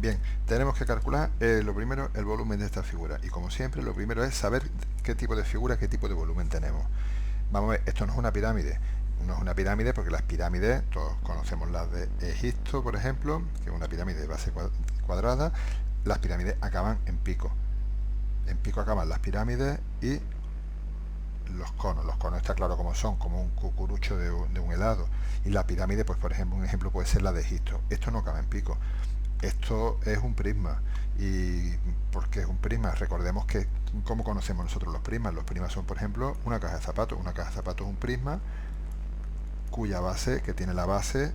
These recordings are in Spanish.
Bien, tenemos que calcular lo primero, el volumen de esta figura. Y como siempre, lo primero es saber qué tipo de figura, qué tipo de volumen tenemos. Vamos a ver, esto no es una pirámide. No es una pirámide porque las pirámides, todos conocemos las de Egipto, por ejemplo, que es una pirámide de base cuadrada. Las pirámides acaban en pico. En pico acaban las pirámides y los conos. Los conos está claro cómo son, como un cucurucho de un helado. Y la pirámide, pues por ejemplo, un ejemplo puede ser la de Egipto. Esto no acaba en pico. Esto es un prisma. ¿Y por qué es un prisma? Recordemos que, ¿cómo conocemos nosotros los prismas? Los prismas son, por ejemplo, una caja de zapatos. Una caja de zapatos es un prisma cuya base, que tiene la base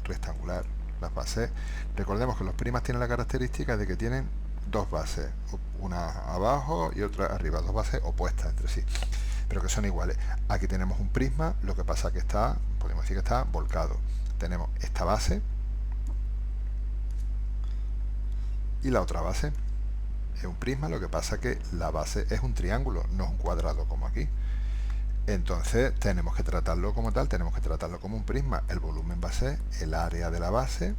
rectangular. Las bases, recordemos que los prismas tienen la característica de que tienen dos bases, una abajo y otra arriba, dos bases opuestas entre sí, pero que son iguales. Aquí tenemos un prisma, lo que pasa que está, podemos decir que está volcado. Tenemos esta base y la otra base. Es un prisma, lo que pasa que la base es un triángulo, no es un cuadrado como aquí. Entonces tenemos que tratarlo como tal, tenemos que tratarlo como un prisma. El volumen va a ser el área de la base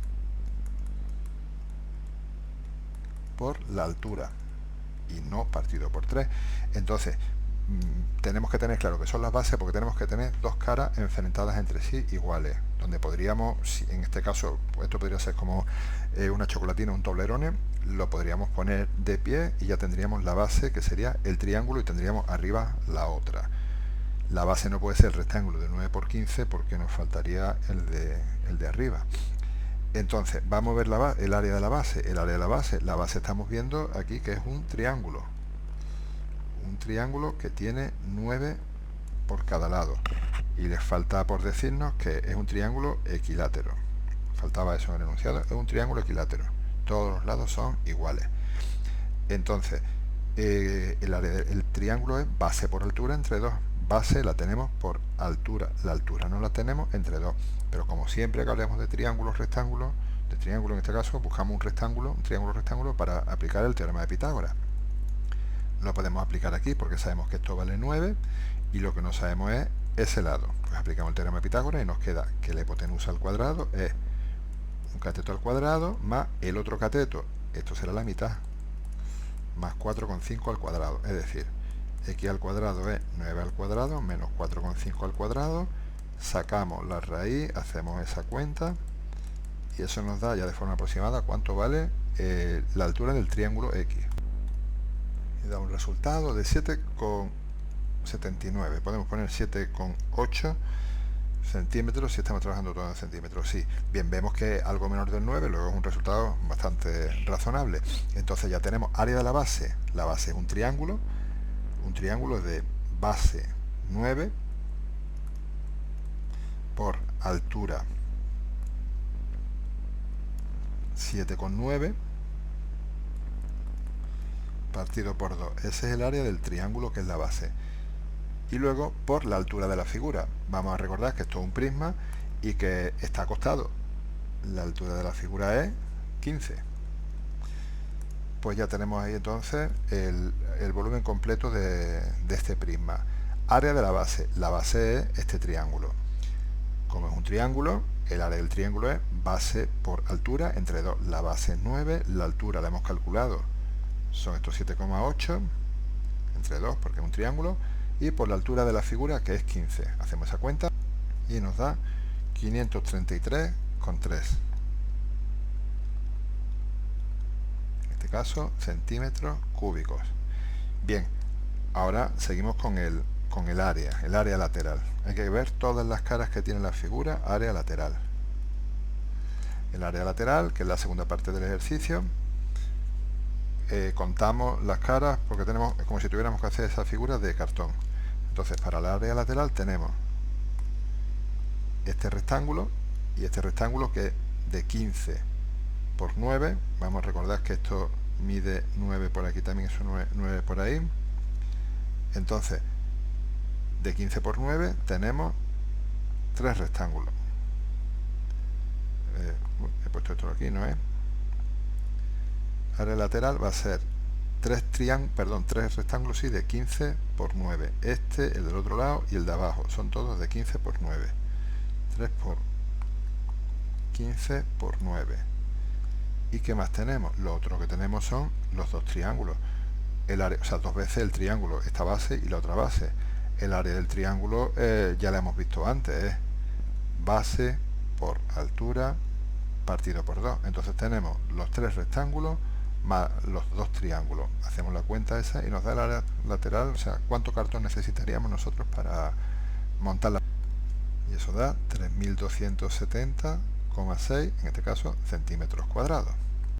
por la altura y no partido por 3. Entonces tenemos que tener claro que son las bases porque tenemos que tener dos caras enfrentadas entre sí iguales, donde podríamos, en este caso, esto podría ser como una chocolatina, un Toblerone, lo podríamos poner de pie y ya tendríamos la base que sería el triángulo y tendríamos arriba la otra. La base no puede ser el rectángulo de 9 por 15 porque nos faltaría el de arriba. Entonces, vamos a ver el área de la base. El área de la base estamos viendo aquí que es un triángulo. Un triángulo que tiene 9 por cada lado. Y les falta por decirnos que es un triángulo equilátero. Faltaba eso en el enunciado. Es un triángulo equilátero. Todos los lados son iguales. Entonces, el triángulo es base por altura entre 2. Base la tenemos por altura. La altura no la tenemos entre 2. Pero como siempre que hablemos de triángulos, rectángulos, de triángulo en este caso, buscamos un triángulo rectángulo para aplicar el teorema de Pitágoras. Lo podemos aplicar aquí porque sabemos que esto vale 9 y lo que no sabemos es ese lado. Pues aplicamos el teorema de Pitágoras y nos queda que la hipotenusa al cuadrado es un cateto al cuadrado más el otro cateto, esto será la mitad, más 4,5 al cuadrado, es decir, x al cuadrado es 9 al cuadrado menos 4,5 al cuadrado, sacamos la raíz, hacemos esa cuenta y eso nos da ya de forma aproximada cuánto vale la altura del triángulo X. Y da un resultado de 7,79. Podemos poner 7,8 centímetros si estamos trabajando todo en centímetros. Sí, bien, vemos que algo menor del 9, luego es un resultado bastante razonable. Entonces ya tenemos área de la base. La base es un triángulo de base 9 por altura 7,9 partido por 2. Ese es el área del triángulo que es la base. Y luego por la altura de la figura. Vamos a recordar que esto es un prisma y que está acostado. La altura de la figura es 15. Pues ya tenemos ahí entonces el volumen completo de este prisma. Área de la base. La base es este triángulo. Como es un triángulo, el área del triángulo es base por altura entre 2. La base es 9, la altura la hemos calculado. Son estos 7,8 entre 2 porque es un triángulo. Y por la altura de la figura que es 15. Hacemos esa cuenta y nos da 533,3. En este caso, centímetros cúbicos. Bien, ahora seguimos con el área lateral. Hay que ver todas las caras que tiene la figura, área lateral. El área lateral, que es la segunda parte del ejercicio, contamos las caras porque tenemos como si tuviéramos que hacer esa figura de cartón. Entonces, para el área lateral tenemos este rectángulo y este rectángulo que es de 15 por 9. Vamos a recordar que esto mide 9 por aquí, también es 9 por ahí. Entonces, de 15 por 9 tenemos 3 rectángulos. He puesto esto aquí, ¿no es? Área lateral va a ser 3 rectángulos sí, de 15 por 9. Este, el del otro lado y el de abajo. Son todos de 15 por 9. 3 por 15 por 9. ¿Y qué más tenemos? Lo otro que tenemos son los dos triángulos. El área, o sea, dos veces el triángulo, esta base y la otra base. El área del triángulo ya la hemos visto antes, es base por altura partido por 2. Entonces tenemos los tres rectángulos más los dos triángulos. Hacemos la cuenta esa y nos da el área lateral, o sea, cuánto cartón necesitaríamos nosotros para montar la... Y eso da 3270,6, en este caso, centímetros cuadrados.